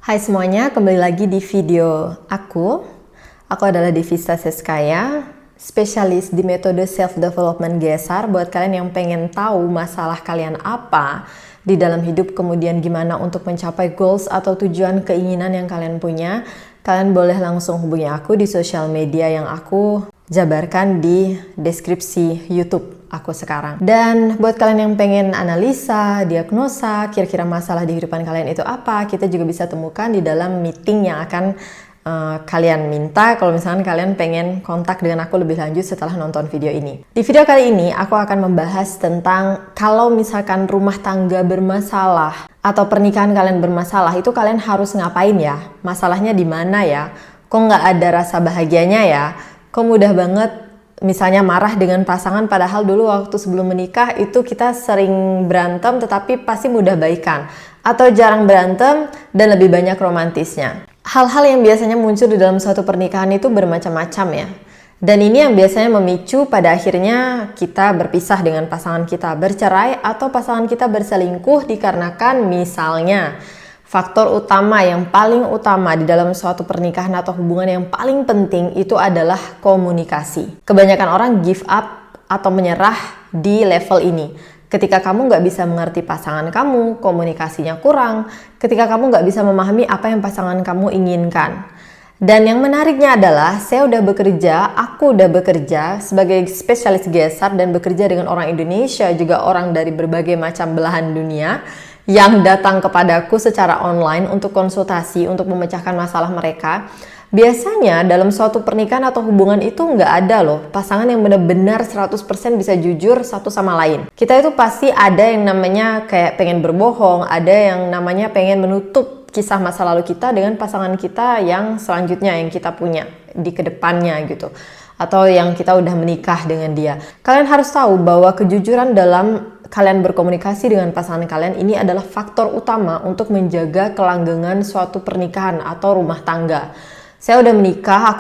Hai semuanya, kembali lagi di video aku. Aku adalah Devista Seskaya, spesialis di metode self-development GESAR. Buat kalian yang pengen tahu masalah kalian apa di dalam hidup, kemudian gimana untuk mencapai goals atau tujuan keinginan yang kalian punya, kalian boleh langsung hubungi aku di sosial media yang aku jabarkan di deskripsi YouTube aku sekarang. Dan buat kalian yang pengen analisa, diagnosa, kira-kira masalah di kehidupan kalian itu apa, kita juga bisa temukan di dalam meeting yang akan kalian minta kalau misalkan kalian pengen kontak dengan aku lebih lanjut setelah nonton video ini. Di video kali ini aku akan membahas tentang kalau misalkan rumah tangga bermasalah atau pernikahan kalian bermasalah, itu kalian harus ngapain ya? Masalahnya di mana ya? Kok nggak ada rasa bahagianya ya? Kok mudah banget misalnya marah dengan pasangan, padahal dulu waktu sebelum menikah itu kita sering berantem tetapi pasti mudah baikan, atau jarang berantem dan lebih banyak romantisnya. Hal-hal yang biasanya muncul di dalam suatu pernikahan itu bermacam-macam ya. Dan ini yang biasanya memicu pada akhirnya kita berpisah dengan pasangan kita, bercerai atau pasangan kita berselingkuh dikarenakan misalnya faktor utama yang paling utama di dalam suatu pernikahan atau hubungan yang paling penting itu adalah komunikasi. Kebanyakan orang give up atau menyerah di level ini. Ketika kamu nggak bisa mengerti pasangan kamu, komunikasinya kurang. Ketika kamu nggak bisa memahami apa yang pasangan kamu inginkan. Dan yang menariknya adalah aku udah bekerja sebagai spesialis GESAR dan bekerja dengan orang Indonesia, juga orang dari berbagai macam belahan dunia yang datang kepadaku secara online untuk konsultasi, untuk memecahkan masalah mereka. Biasanya dalam suatu pernikahan atau hubungan itu nggak ada loh pasangan yang benar-benar 100% bisa jujur satu sama lain. Kita itu pasti ada yang namanya kayak pengen berbohong, ada yang namanya pengen menutup kisah masa lalu kita dengan pasangan kita yang selanjutnya yang kita punya di kedepannya gitu. Atau yang kita udah menikah dengan dia. Kalian harus tahu bahwa kejujuran dalam kalian berkomunikasi dengan pasangan kalian ini adalah faktor utama untuk menjaga kelanggengan suatu pernikahan atau rumah tangga. Aku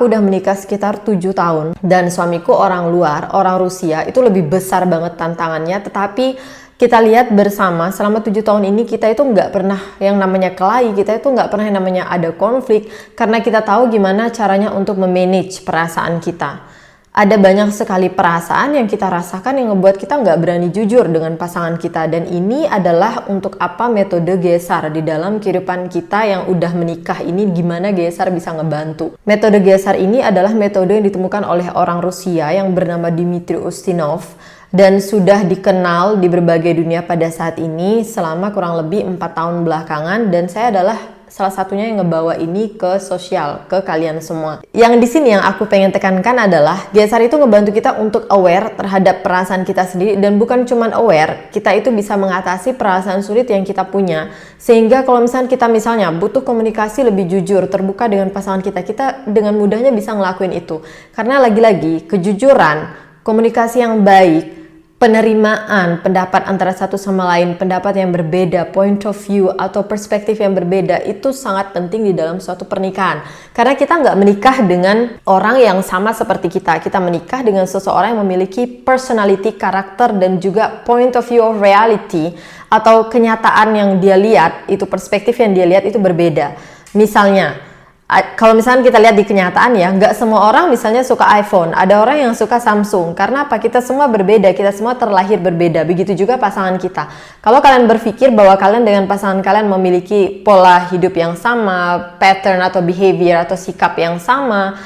udah menikah sekitar 7 tahun dan suamiku orang luar, orang Rusia, itu lebih besar banget tantangannya, tetapi kita lihat bersama selama 7 tahun ini kita itu nggak pernah yang namanya kelahi, kita itu nggak pernah yang namanya ada konflik karena kita tahu gimana caranya untuk memanage perasaan kita. Ada banyak sekali perasaan yang kita rasakan yang ngebuat kita nggak berani jujur dengan pasangan kita, dan ini adalah untuk apa metode GESAR di dalam kehidupan kita yang udah menikah ini, gimana GESAR bisa ngebantu. Metode GESAR ini adalah metode yang ditemukan oleh orang Rusia yang bernama Dmitry Ustinov dan sudah dikenal di berbagai dunia pada saat ini selama kurang lebih 4 tahun belakangan, dan saya adalah salah satunya yang ngebawa ini ke sosial, ke kalian semua. Yang di sini yang aku pengen tekankan adalah GESAR itu ngebantu kita untuk aware terhadap perasaan kita sendiri, dan bukan cuman aware, kita itu bisa mengatasi perasaan sulit yang kita punya. Sehingga kalau misalnya butuh komunikasi lebih jujur, terbuka dengan pasangan kita, kita dengan mudahnya bisa ngelakuin itu. Karena lagi-lagi kejujuran, komunikasi yang baik, penerimaan pendapat antara satu sama lain, pendapat yang berbeda, point of view atau perspektif yang berbeda, itu sangat penting di dalam suatu pernikahan. Karena kita nggak menikah dengan orang yang sama seperti kita. Kita menikah dengan seseorang yang memiliki personality, karakter, dan juga point of view of reality atau kenyataan yang dia lihat, itu perspektif yang dia lihat itu berbeda. Misalnya, kalau misalnya kita lihat di kenyataan ya, nggak semua orang misalnya suka iPhone, ada orang yang suka Samsung. Karena apa? Kita semua berbeda, kita semua terlahir berbeda. Begitu juga pasangan kita. Kalau kalian berpikir bahwa kalian dengan pasangan kalian memiliki pola hidup yang sama, pattern atau behavior atau sikap yang sama,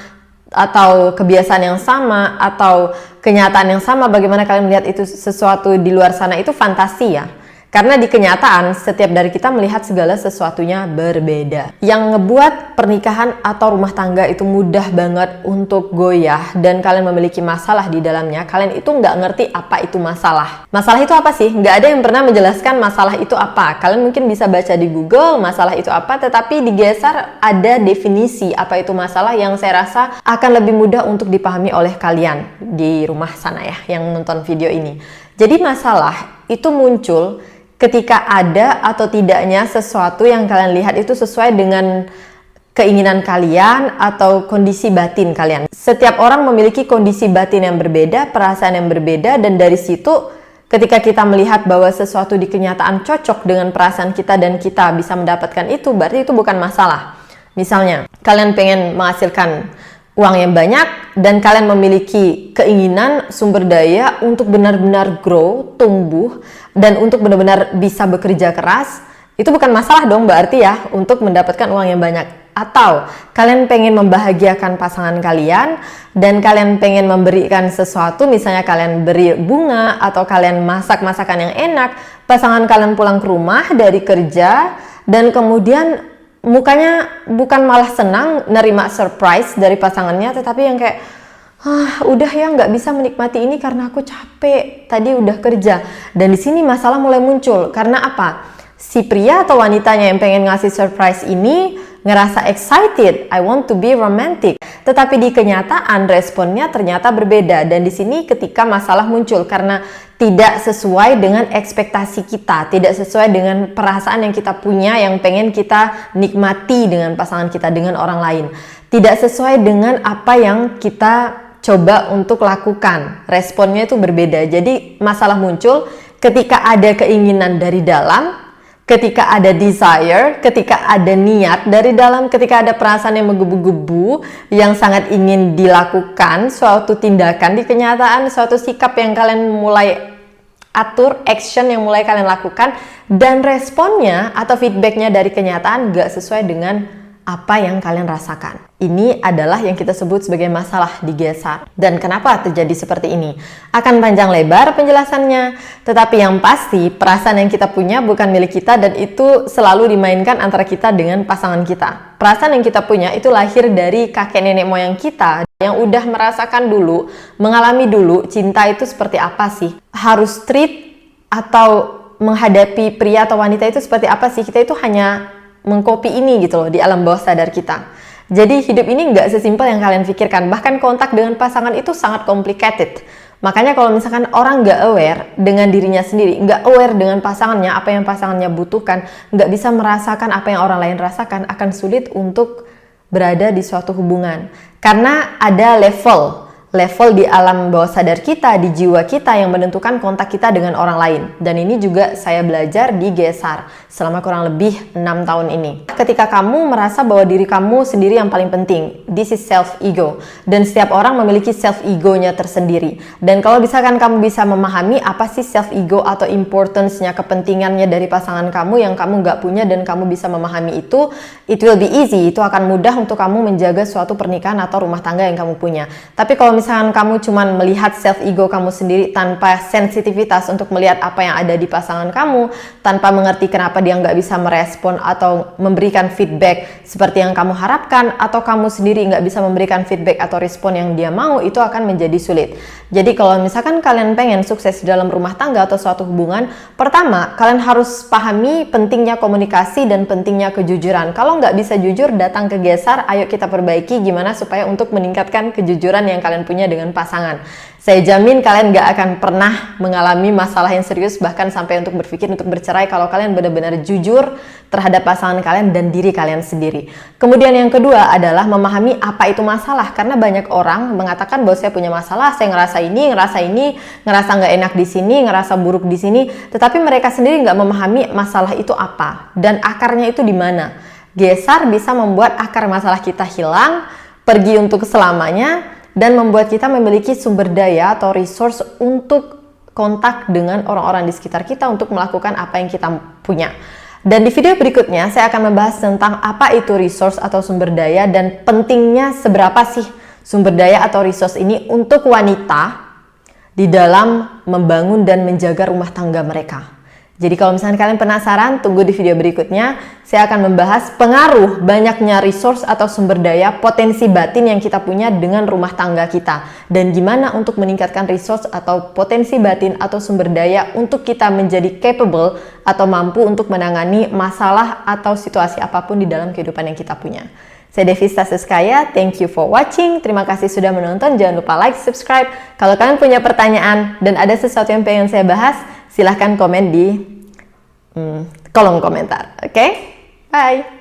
atau kebiasaan yang sama, atau kenyataan yang sama, bagaimana kalian melihat itu sesuatu di luar sana, itu fantasi ya. Karena di kenyataan, setiap dari kita melihat segala sesuatunya berbeda. Yang ngebuat pernikahan atau rumah tangga itu mudah banget untuk goyah dan kalian memiliki masalah di dalamnya, kalian itu nggak ngerti apa itu masalah. Masalah itu apa sih? Nggak ada yang pernah menjelaskan masalah itu apa. Kalian mungkin bisa baca di Google masalah itu apa, tetapi di GESAR ada definisi apa itu masalah yang saya rasa akan lebih mudah untuk dipahami oleh kalian di rumah sana ya, yang nonton video ini. Jadi masalah itu muncul ketika ada atau tidaknya sesuatu yang kalian lihat itu sesuai dengan keinginan kalian atau kondisi batin kalian. Setiap orang memiliki kondisi batin yang berbeda, perasaan yang berbeda, dan dari situ Ketika kita melihat bahwa sesuatu di kenyataan cocok dengan perasaan kita dan kita bisa mendapatkan itu, berarti itu bukan masalah. Misalnya, kalian pengen menghasilkan uang yang banyak dan kalian memiliki keinginan, sumber daya untuk benar-benar grow, tumbuh, dan untuk benar-benar bisa bekerja keras, itu bukan masalah dong berarti ya untuk mendapatkan uang yang banyak. Atau kalian pengen membahagiakan pasangan kalian dan kalian pengen memberikan sesuatu, misalnya kalian beri bunga atau kalian masak masakan yang enak, pasangan kalian pulang ke rumah dari kerja dan kemudian mukanya bukan malah senang nerima surprise dari pasangannya, tetapi yang kayak udah ya nggak bisa menikmati ini karena aku capek tadi udah kerja. Dan di sini masalah mulai muncul karena apa? Si pria atau wanitanya yang pengen ngasih surprise ini ngerasa excited, I want to be romantic. Tetapi di kenyataan responnya ternyata berbeda. Dan di sini ketika masalah muncul karena tidak sesuai dengan ekspektasi kita, tidak sesuai dengan perasaan yang kita punya, yang pengen kita nikmati dengan pasangan kita, dengan orang lain. Tidak sesuai dengan apa yang kita coba untuk lakukan. Responnya itu berbeda. Jadi masalah muncul ketika ada keinginan dari dalam, ketika ada desire, ketika ada niat dari dalam, ketika ada perasaan yang menggebu-gebu, yang sangat ingin dilakukan, suatu tindakan di kenyataan, suatu sikap yang kalian mulai atur, action yang mulai kalian lakukan, dan responnya atau feedbacknya dari kenyataan gak sesuai dengan apa yang kalian rasakan. Ini adalah yang kita sebut sebagai masalah digeser. Dan kenapa terjadi seperti ini? Akan panjang lebar penjelasannya, tetapi yang pasti perasaan yang kita punya bukan milik kita dan itu selalu dimainkan antara kita dengan pasangan kita. Perasaan yang kita punya itu lahir dari kakek nenek moyang kita yang udah merasakan dulu, mengalami dulu cinta itu seperti apa sih? Harus treat atau menghadapi pria atau wanita itu seperti apa sih? Kita itu hanya mengcopy ini gitu loh di alam bawah sadar kita. Jadi hidup ini nggak sesimpel yang kalian pikirkan. Bahkan kontak dengan pasangan itu sangat complicated. Makanya kalau misalkan orang nggak aware dengan dirinya sendiri, nggak aware dengan pasangannya, apa yang pasangannya butuhkan, nggak bisa merasakan apa yang orang lain rasakan, akan sulit untuk berada di suatu hubungan. Karena ada level di alam bawah sadar kita, di jiwa kita yang menentukan kontak kita dengan orang lain. Dan ini juga saya belajar di GESAR selama kurang lebih 6 tahun ini. Ketika kamu merasa bahwa diri kamu sendiri yang paling penting, this is self-ego. Dan setiap orang memiliki self-ego-nya tersendiri. Dan kalau misalkan kamu bisa memahami apa sih self-ego atau importance-nya, kepentingannya dari pasangan kamu yang kamu nggak punya dan kamu bisa memahami itu, it will be easy. Itu akan mudah untuk kamu menjaga suatu pernikahan atau rumah tangga yang kamu punya. Tapi kalau misalkan kamu cuma melihat self-ego kamu sendiri tanpa sensitivitas untuk melihat apa yang ada di pasangan kamu, tanpa mengerti kenapa dia nggak bisa merespon atau memberikan feedback seperti yang kamu harapkan, atau kamu sendiri nggak bisa memberikan feedback atau respon yang dia mau, itu akan menjadi sulit. Jadi kalau misalkan kalian pengen sukses dalam rumah tangga atau suatu hubungan, pertama, kalian harus pahami pentingnya komunikasi dan pentingnya kejujuran. Kalau nggak bisa jujur, datang ke GESAR, ayo kita perbaiki gimana supaya untuk meningkatkan kejujuran yang kalian punya dengan pasangan. Saya jamin kalian gak akan pernah mengalami masalah yang serius, bahkan sampai untuk berpikir untuk bercerai kalau kalian benar-benar jujur terhadap pasangan kalian dan diri kalian sendiri. Kemudian yang kedua adalah memahami apa itu masalah, karena banyak orang mengatakan bahwa saya punya masalah, saya ngerasa ini, ngerasa gak enak di sini, ngerasa buruk di sini, tetapi mereka sendiri gak memahami masalah itu apa dan akarnya itu di mana. GESAR bisa membuat akar masalah kita hilang, pergi untuk selamanya, dan membuat kita memiliki sumber daya atau resource untuk kontak dengan orang-orang di sekitar kita untuk melakukan apa yang kita punya. Dan di video berikutnya saya akan membahas tentang apa itu resource atau sumber daya dan pentingnya seberapa sih sumber daya atau resource ini untuk wanita di dalam membangun dan menjaga rumah tangga mereka. Jadi kalau misalnya kalian penasaran, tunggu di video berikutnya. Saya akan membahas pengaruh banyaknya resource atau sumber daya potensi batin yang kita punya dengan rumah tangga kita. Dan gimana untuk meningkatkan resource atau potensi batin atau sumber daya untuk kita menjadi capable atau mampu untuk menangani masalah atau situasi apapun di dalam kehidupan yang kita punya. Saya Devista Seskaya, thank you for watching. Terima kasih sudah menonton. Jangan lupa like, subscribe. Kalau kalian punya pertanyaan dan ada sesuatu yang pengen saya bahas, silahkan komen di kolom komentar. Oke? Bye!